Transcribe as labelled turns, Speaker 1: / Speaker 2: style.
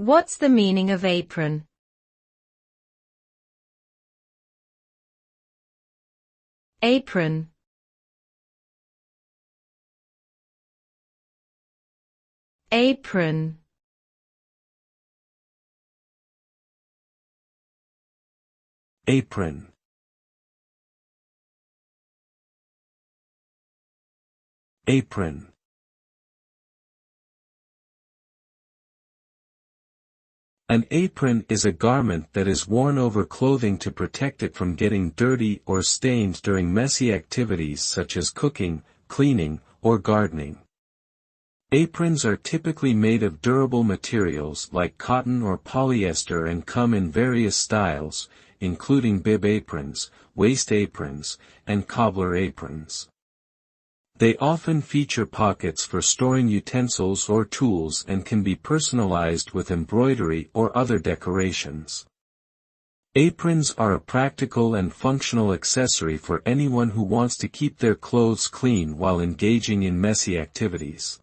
Speaker 1: What's the meaning of apron? Apron. Apron.
Speaker 2: Apron. Apron. An apron is a garment that is worn over clothing to protect it from getting dirty or stained during messy activities such as cooking, cleaning, or gardening. Aprons are typically made of durable materials like cotton or polyester and come in various styles, including bib aprons, waist aprons, and cobbler aprons. They often feature pockets for storing utensils or tools and can be personalized with embroidery or other decorations. Aprons are a practical and functional accessory for anyone who wants to keep their clothes clean while engaging in messy activities.